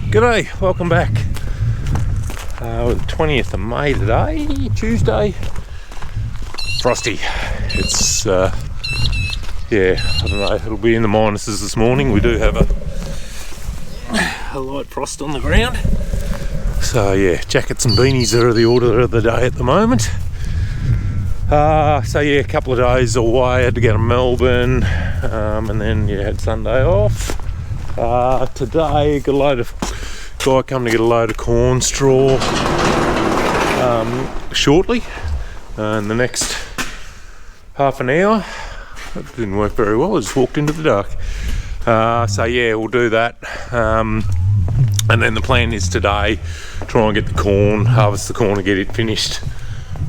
G'day, welcome back. The 20th of May today, Tuesday. Frosty. It's, I don't know, it'll be in the minuses this morning. We do have a light frost on the ground. So yeah, jackets and beanies are the order of the day at the moment. A couple of days away. I had to go to Melbourne, and then had Sunday off. Today, got a load of guy coming to get a load of corn straw shortly, in the next half an hour. That didn't work very well. I just walked into the dark. We'll do that. And then the plan is today, try and get the corn, harvest the corn and get it finished.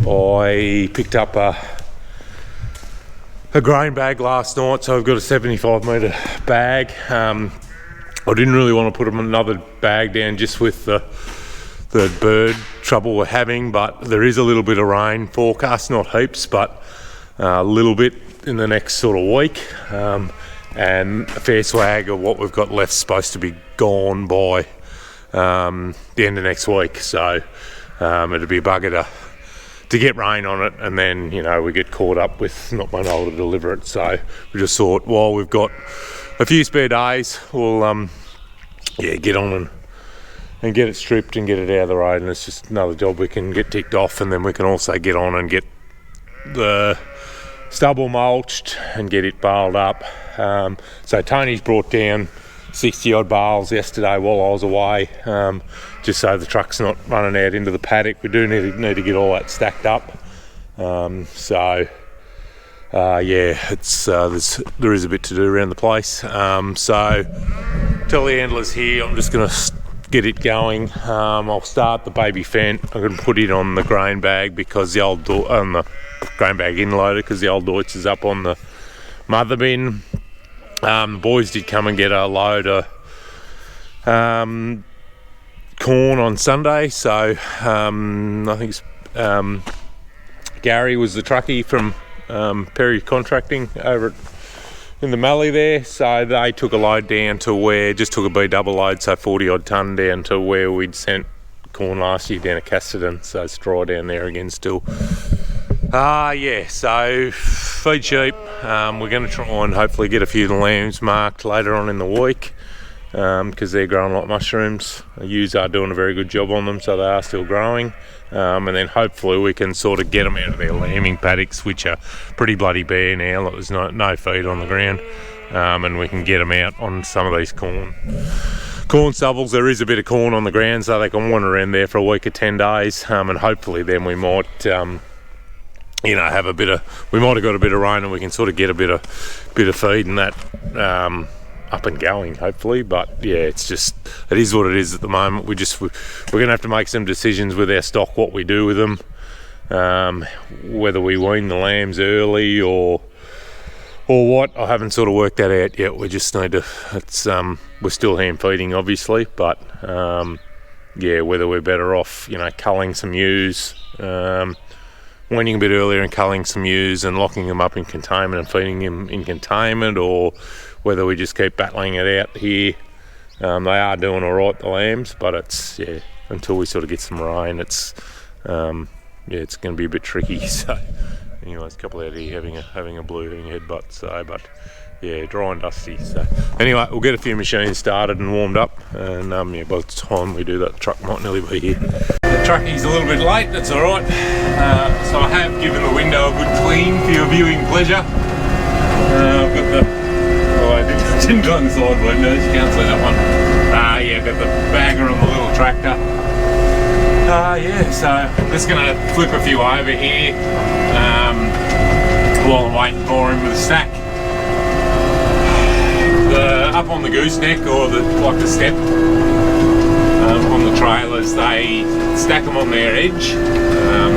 I picked up a grain bag last night, so I've got a 75 metre bag. I didn't really want to put another bag down just with the bird trouble we're having, but there is a little bit of rain forecast, not heaps, but a little bit in the next sort of week. And a fair swag of what we've got left is supposed to be gone by the end of next week. So it'd be a bugger to get rain on it, and then we get caught up with not being able to deliver it. So we just thought, while we've got a few spare days, we'll get on and get it stripped and get it out of the road, and it's just another job we can get ticked off. And then we can also get on and get the stubble mulched and get it baled up. So Tony's brought down 60 odd bales yesterday while I was away, just so the truck's not running out into the paddock. We do need to get all that stacked up. There is a bit to do around the place. So tell the handlers here, I'm just going to get it going. I'll start the baby fent. I'm going to put it on the grain bag because the old the grain bag inloader, because the old Deutz is up on the mother bin. The boys did come and get a load of corn on Sunday, so I think Gary was the truckie from Perry Contracting over in the Mallee there, so they took a load down to where, just took a B double load, so 40 odd tonne down to where we'd sent corn last year down at Casterton, so straw down there again still. So feed sheep. We're going to try and hopefully get a few lambs marked later on in the week, because they're growing like mushrooms. Ewes are doing a very good job on them, so they are still growing. And then hopefully we can sort of get them out of their lambing paddocks, which are pretty bloody bare now. There's no feed on the ground, and we can get them out on some of these corn stubbles. There is a bit of corn on the ground, so they can wander around there for a week or 10 days, and hopefully then we might have a bit of, we might have got a bit of rain and we can sort of get a bit of feed and that up and going, hopefully. But yeah, it is what it is at the moment. We're going to have to make some decisions with our stock, what we do with them, whether we wean the lambs early or what. I haven't sort of worked that out yet. We just need to, we're still hand feeding obviously, but whether we're better off culling some ewes, weaning a bit earlier and culling some ewes and locking them up in containment and feeding them in containment, or whether we just keep battling it out here. They are doing all right, the lambs, but it's until we sort of get some rain, it's going to be a bit tricky. So anyways, a couple out here having a blue, having a headbutt. So, but yeah, dry and dusty. So anyway, we'll get a few machines started and warmed up, and by the time we do that, the truck might nearly be here. The truckie's a little bit late, that's alright. So I have given the window a good clean for your viewing pleasure. I've got I didn't go on the side windows, you can't see that one. I've got the bagger on the little tractor. So I'm just going to flip a few over here while I'm waiting for him with a stack. Up on the gooseneck, or the step on the trailers, they stack them on their edge.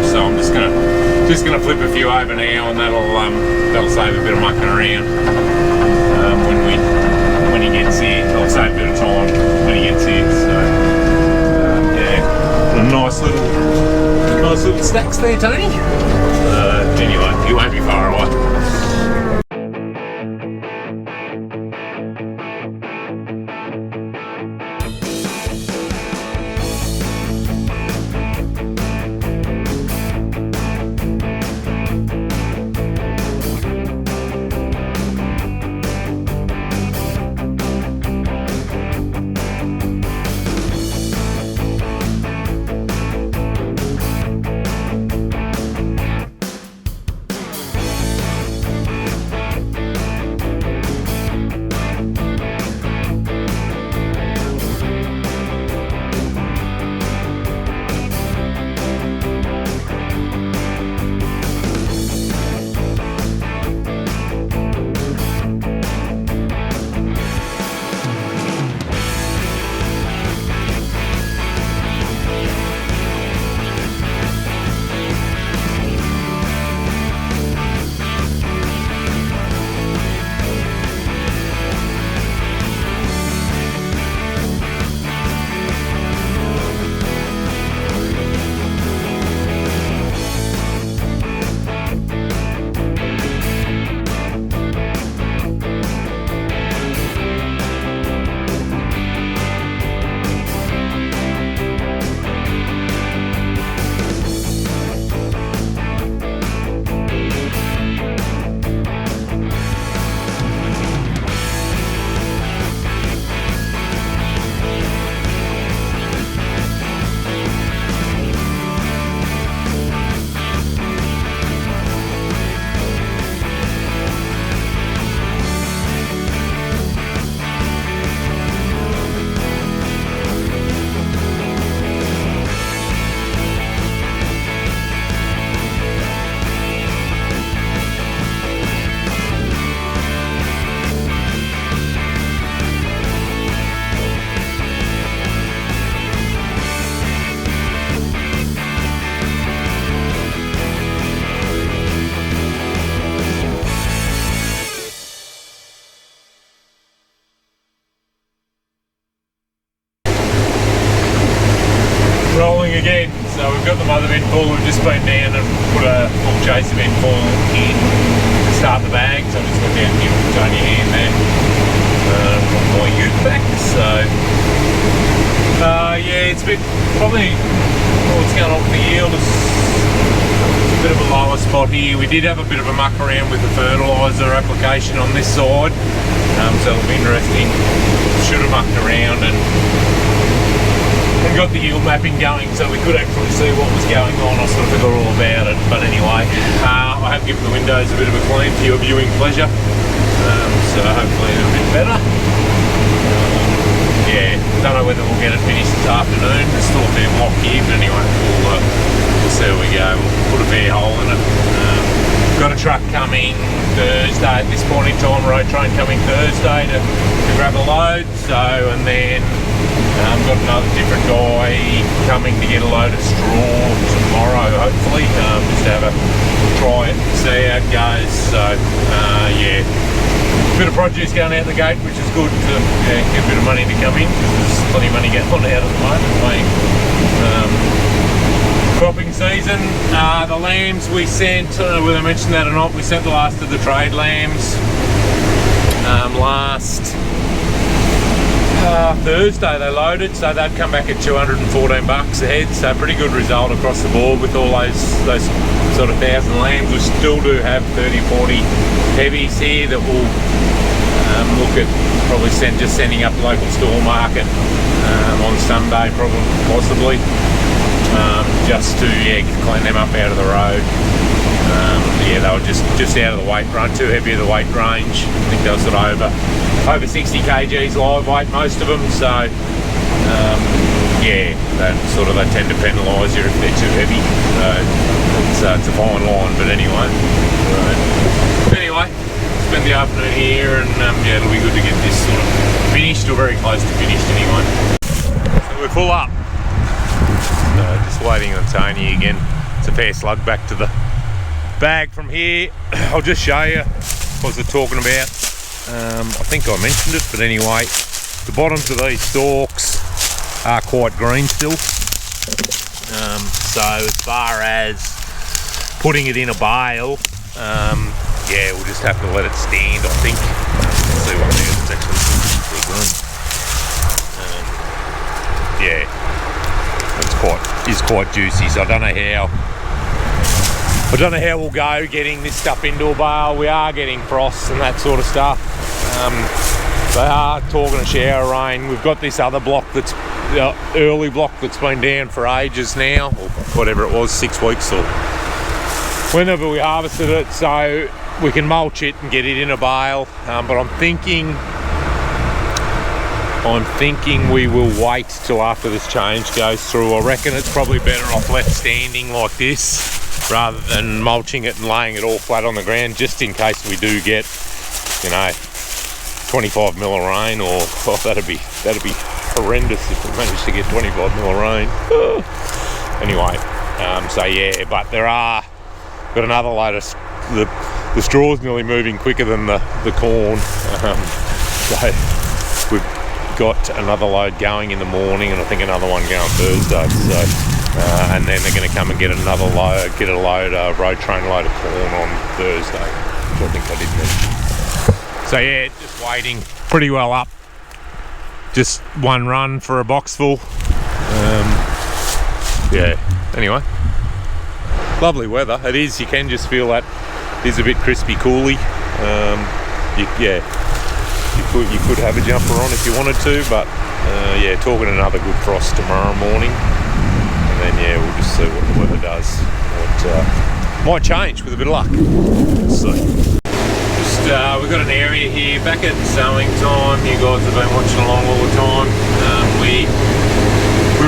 So I'm just gonna flip a few over now, and that'll save a bit of mucking around when he gets here. I'll save a bit of time when he gets here. So nice little stacks there, Tony. Anyway, he won't be far away. Well, we've just been down and put a full chase event foil in to start the bag, so I just went down here with Tony Hand there from my ute back. So yeah, it's been probably what's going on with the yield is a bit of a lower spot here. We did have a bit of a muck around with the fertilizer application on this side, so it'll be interesting. Should have mucked around and got the yield mapping going, so we could actually see what was going on. I sort of forgot all about it, but anyway, I have given the windows a bit of a clean for your viewing pleasure, so hopefully a bit better. Yeah, don't know whether we'll get it finished this afternoon. There's still a fair block here, but anyway, we'll see how we go. We'll put a fair hole in it. Got a truck coming Thursday at this point in time, road train coming Thursday to grab a load, so, and then got another different guy coming to get a load of straw tomorrow, hopefully, just to have a try it, see how it goes. So yeah, a bit of produce going out the gate, which is good to get a bit of money to come in, because there's plenty of money going on out at the moment, playing cropping season. The lambs we sent, whether I mentioned that or not, we sent the last of the trade lambs last Thursday. They loaded, so they'd come back at $214 a head, so pretty good result across the board with all those sort of 1,000 lambs. We still do have 30-40 heavies here that will look at probably sending up the local store market on Sunday, possibly, just to clean them up out of the road. Yeah, they were just out of the weight range, too heavy of the weight range. I think they were sort of over 60 kgs live weight, most of them. So yeah, they tend to penalise you if they're too heavy. So it's a fine line, but anyway. Anyway, spend the afternoon here, and yeah, it'll be good to get this sort of finished, or very close to finished anyway. So we're full up. Just waiting on Tony again. It's a fair slug back to the bag from here. I'll just show you what I was talking about. I think I mentioned it, but anyway, the bottoms of these stalks are quite green still. So as far as putting it in a bale, yeah, we'll just have to let it stand, I think. Let's see what it is. It's actually pretty green. Yeah, it's quite juicy. So I don't know how we'll go getting this stuff into a bale. We are getting frosts and that sort of stuff. They are talking a shower rain. We've got this other block that's the early block that's been down for ages now, or whatever it was, 6 weeks or whenever we harvested it, so we can mulch it and get it in a bale. But I'm thinking we will wait till after this change goes through. I reckon it's probably better off left standing like this rather than mulching it and laying it all flat on the ground, just in case we do get, 25 mil of rain, or that'd be horrendous if we managed to get 25 mil of rain. Anyway, so yeah, but got another load of the straw's nearly moving quicker than the corn, so we've got another load going in the morning, and I think another one going Thursday. So and then they're going to come and get a road train load of corn on Thursday, which I think I did mention. So yeah, just waiting, pretty well up. Just one run for a box full. Yeah, anyway, lovely weather. It is, you can just feel that it is a bit crispy cooly. You could have a jumper on if you wanted to, but yeah, talking another good frost tomorrow morning, and then yeah, we'll just see what the weather does. Might change with a bit of luck. Let's see. We've got an area here back at sowing time. You guys have been watching along all the time. We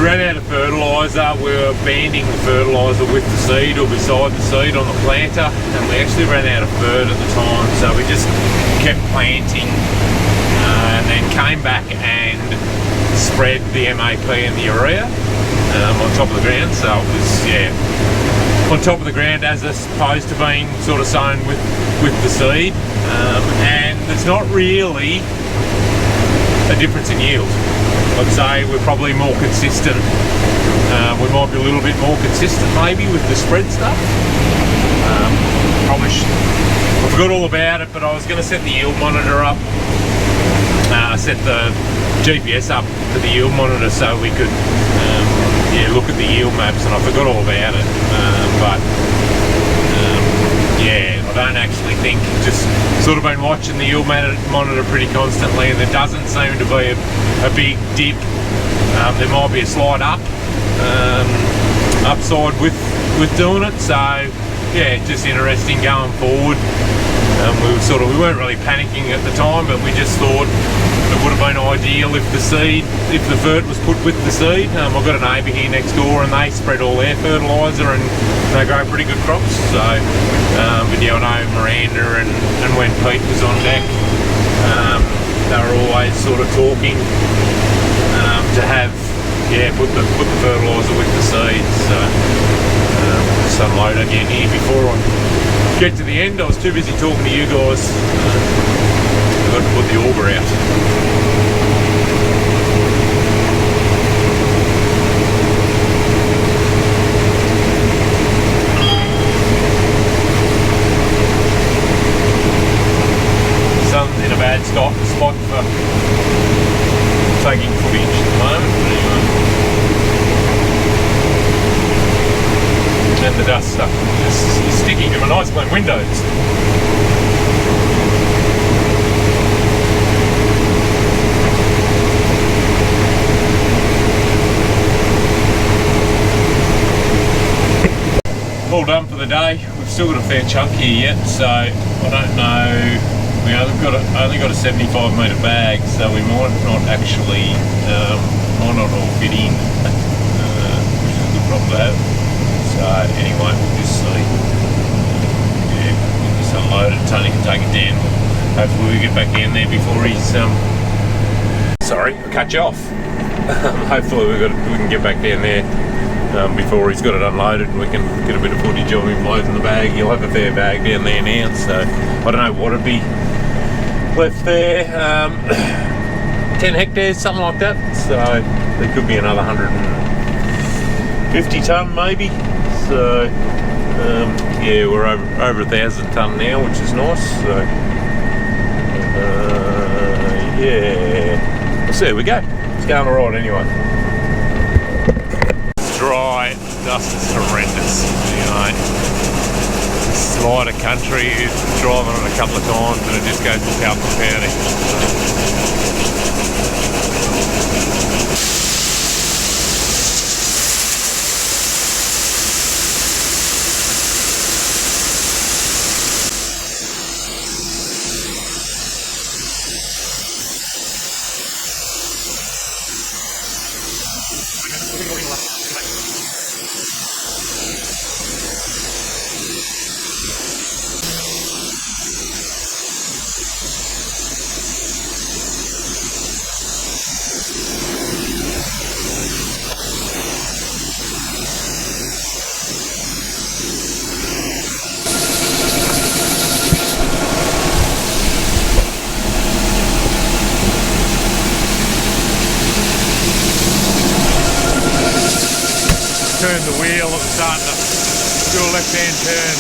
ran out of fertilizer. We were banding the fertilizer with the seed, or beside the seed on the planter, and we actually ran out of fert at the time, so we just kept planting, and then came back and spread the MAP and the urea on top of the ground. So it was, yeah, on top of the ground as opposed to being sort of sown with the seed, and there's not really a difference in yield. I'd say we're probably more consistent. We might be a little bit more consistent maybe with the spread stuff. Probably I forgot all about it, but I was going to set the yield monitor up. Set the GPS up to the yield monitor so we could look at the yield maps, and I forgot all about it. Yeah, I don't actually think, just sort of been watching the yield monitor pretty constantly, and there doesn't seem to be a big dip. There might be a slight upside with doing it, so yeah, just interesting going forward. We weren't really panicking at the time, but we just thought it would have been ideal if the fert was put with the seed. I've got a neighbour here next door, and they spread all their fertiliser, and they grow pretty good crops. So, but yeah, I know Miranda and when Pete was on deck, they were always sort of talking to have, put the fertiliser with the seeds. So, just unload again here before I get to the end. I was too busy talking to you guys. I've got to put the auger out. Sun's in a bad spot for taking footage at the moment, but anyway. And the dust stuff is sticking to my nice clean windows. All done for the day. We've still got a fair chunk here yet, so I don't know. We only got a 75 metre bag, so we might not actually might not all fit in, which is a good problem to have. So anyway, we'll just see. We'll just unload it. Tony can take it down. Hopefully we get back in there before he's sorry, I cut you off. Hopefully we can get back down there before he's got it unloaded, and we can get a bit of footage of him loading the bag. He'll have a fair bag down there now, so I don't know what'd be left there. 10 hectares, something like that. So there could be another 150 tonne maybe. So yeah, we're over 1,000 tonne now, which is nice. So yeah, so there we go. It's going all right anyway. It's dry. Dust is horrendous. You know, it's lighter country. Driving it a couple of times, and it just goes to pounding. Turn the wheel, it was starting to do a left-hand turn.